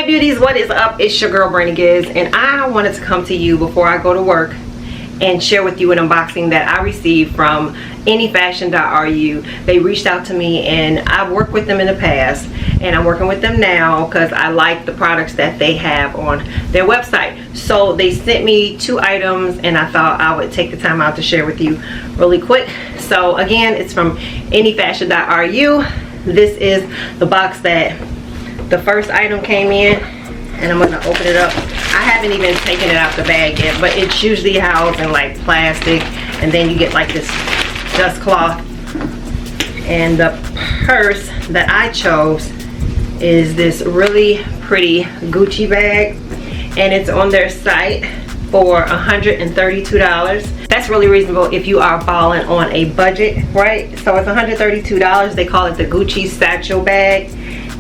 Hey beauties, what is up? It's your girl Brandy Giz, and I wanted to come to you before I go to work and share with you an unboxing that I received from anyfashion.ru. They reached out to me, and I've worked with them in the past, and I'm working with them now because I like the products that they have on their website. So they sent me 2 items, and I thought I would take the time out to share with you really quick. So again, it's from anyfashion.ru. This is the box that the first item came in, and I'm gonna open it up. I haven't even taken it out the bag yet, but it's usually housed in like plastic, and then you get like this dust cloth. And the purse that I chose is this really pretty Gucci bag, and it's on their site for $132. That's really reasonable if you are balling on a budget, right? So it's $132. They call it the Gucci satchel bag.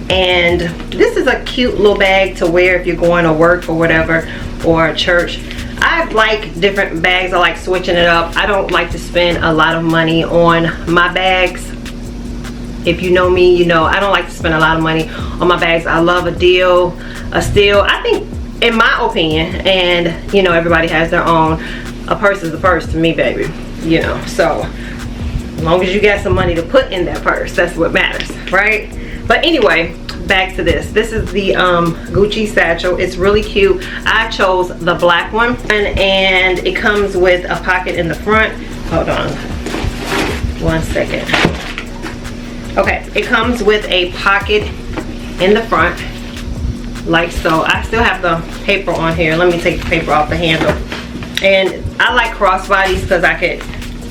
And this is a cute little bag to wear if you're going to work or whatever, or church. I like different bags. I like switching it up. I don't like to spend a lot of money on my bags. If you know me, you know I don't like to spend a lot of money on my bags. I love a deal, a steal. I think, in my opinion, and you know everybody has their own, a purse is a purse to me, baby. You know, so as long as you got some money to put in that purse, that's what matters, right? But anyway, back to this. This is the Gucci satchel. It's really cute. I chose the black one, and it comes with a pocket in the front. Hold on 1 second. Okay, it comes with a pocket in the front, like so. I still have the paper on here. Let me take the paper off the handle. And I like crossbodies because I could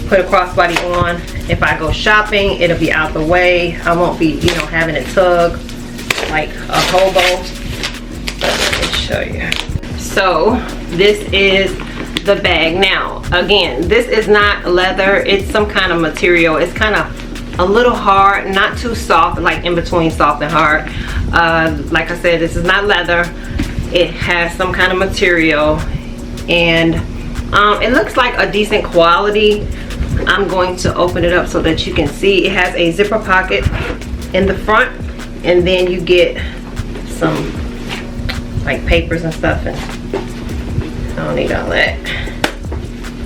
put a crossbody on. If I go shopping, it'll be out the way. I won't be, you know, having it tug like a hobo. Let me show you. So this is the bag. Now again, this is not leather. It's some kind of material. It's kind of a little hard, not too soft, like in between soft and hard. Like I said, this is not leather. It has some kind of material, and it looks like a decent quality. I'm going to open it up so that you can see. It has a zipper pocket in the front, and then you get some like papers and stuff, and I don't need all that.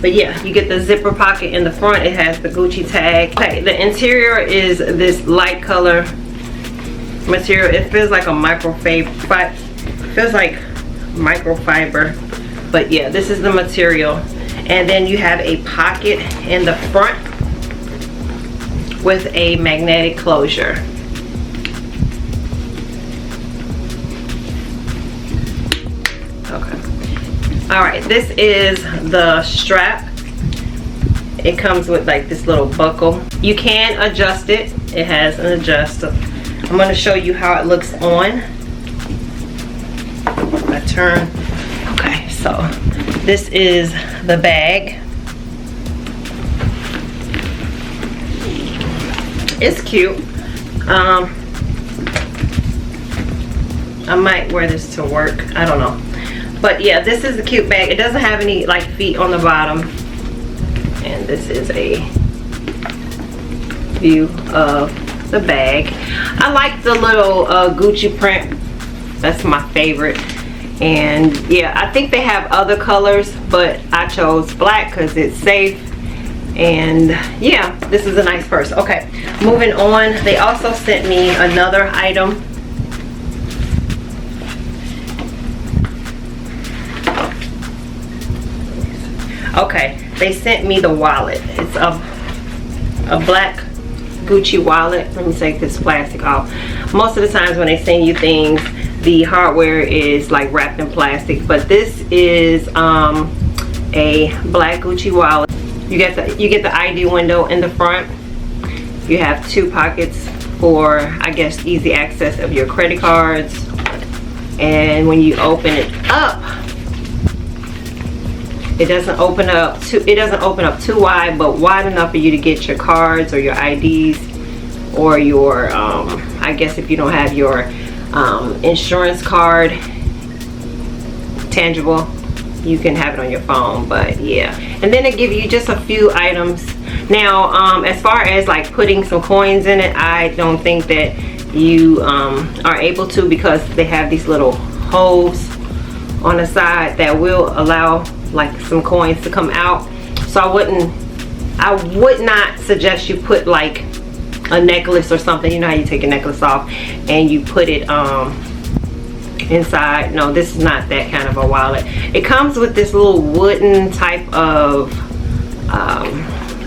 But yeah, you get the zipper pocket in the front. It has the Gucci tag. Okay, the interior is this light color material. It feels like a microfiber. Feels like microfiber. But yeah, this is the material. And then you have a pocket in the front with a magnetic closure. Okay. Alright, this is the strap. It comes with like this little buckle. You can adjust it. It has an adjuster. I'm going to show you how it looks on. I turn. Okay, so this is the bag. It's cute. I might wear this to work. I don't know. But yeah, this is a cute bag. It doesn't have any like feet on the bottom. And this is a view of the bag. I like the little Gucci print. That's my favorite. And yeah, I think they have other colors, but I chose black because it's safe. And yeah, this is a nice purse. Okay, moving on. They also sent me another item. Okay, they sent me the wallet. It's a black Gucci wallet. Let me take this plastic off. Most of the times when they send you things, the hardware is like wrapped in plastic, but this is a black Gucci wallet. You get the ID window in the front. You have 2 pockets for, I guess, easy access of your credit cards. And when you open it up, it doesn't open up too wide, but wide enough for you to get your cards or your IDs, or your I guess if you don't have your insurance card tangible, you can have it on your phone. But yeah, and then they give you just a few items. Now as far as like putting some coins in it, I don't think that you are able to, because they have these little holes on the side that will allow like some coins to come out. So I would not suggest you put like a necklace or something. You know how you take a necklace off and you put it inside. No, this is not that kind of a wallet. It comes with this little wooden type of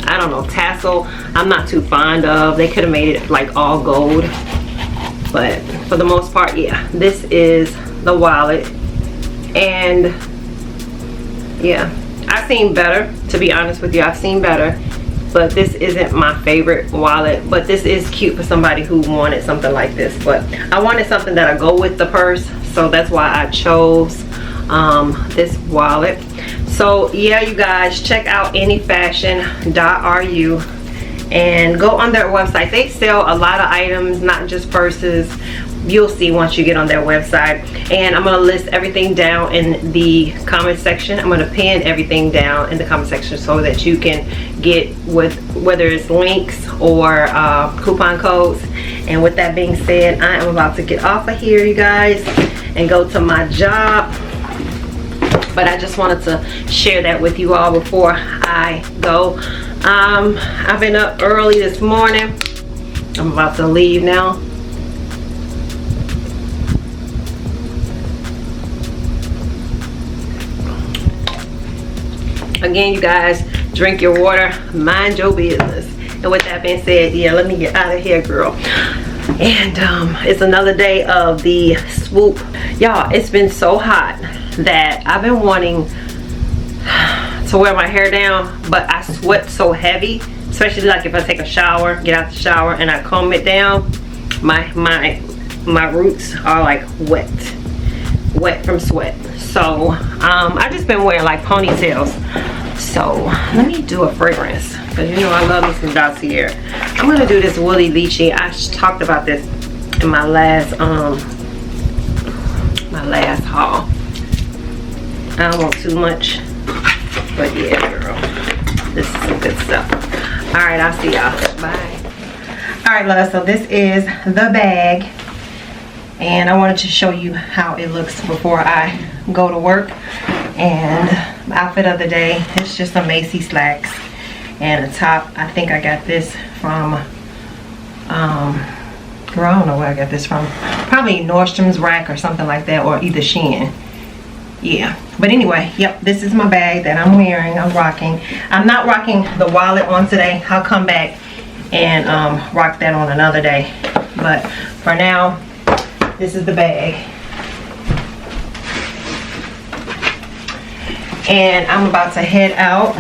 I don't know, tassel. I'm not too fond of. They could have made it like all gold, but for the most part, yeah, this is the wallet. And yeah, I've seen better, to be honest with you. I've seen better, but this isn't my favorite wallet. But this is cute for somebody who wanted something like this. But I wanted something that'll go with the purse, so that's why I chose this wallet. So yeah, you guys, check out anyfashion.ru and go on their website. They sell a lot of items, not just purses. You'll see once you get on their website. And I'm going to list everything down in the comment section. I'm going to pin everything down in the comment section so that you can get with whether it's links or coupon codes. And with that being said, I am about to get off of here, you guys, and go to my job. But I just wanted to share that with you all before I go. I've been up early this morning. I'm about to leave now. Again, you guys, drink your water, mind your business. And with that being said, yeah, let me get out of here, girl. And it's another day of the swoop. Y'all, it's been so hot that I've been wanting to wear my hair down, but I sweat so heavy, especially like if I take a shower, get out the shower and I comb it down, my roots are like wet from sweat. So I just been wearing like ponytails. So let me do a fragrance, because you know I love me some Dossier. I'm gonna do this Woolly Lychee. I talked about this in my last haul. I don't want too much, but yeah, girl, this is some good stuff. All right, I'll see y'all. Bye. All right, love, so this is the bag, and I wanted to show you how it looks before I go to work. And the outfit of the day, it's just some Macy's slacks and a top. I think I got this from girl, I don't know where I got this from, probably Nordstrom's rack or something like that, or either Shein. Yeah, but anyway, yep, this is my bag that I'm wearing. I'm rocking. I'm not rocking the wallet on today. I'll come back and rock that on another day, but for now, this is the bag. And I'm about to head out.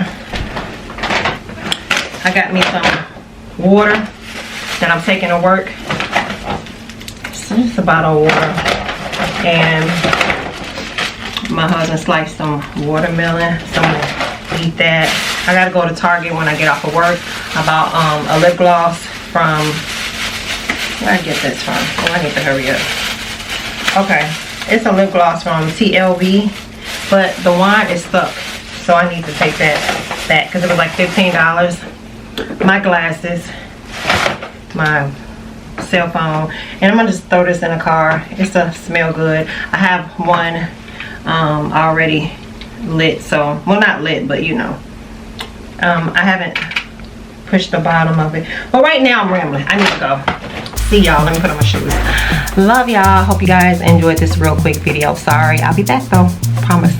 I got me some water that I'm taking to work. So just a bottle of water. And my husband sliced some watermelon, so I'm gonna eat that. I gotta go to Target when I get off of work. I bought a lip gloss from, where I get this from? Oh, I need to hurry up. Okay, it's a lip gloss from TLV, but the wine is stuck, so I need to take that back because it was like $15. My glasses, my cell phone, and I'm gonna just throw this in the car. It's to smell good. I have one already lit, so, well, not lit, but you know, I haven't pushed the bottom of it, but right now I'm rambling. I need to go. See y'all. Let me put on my shoes. Love y'all. Hope you guys enjoyed this real quick video. Sorry, I'll be back though, promise.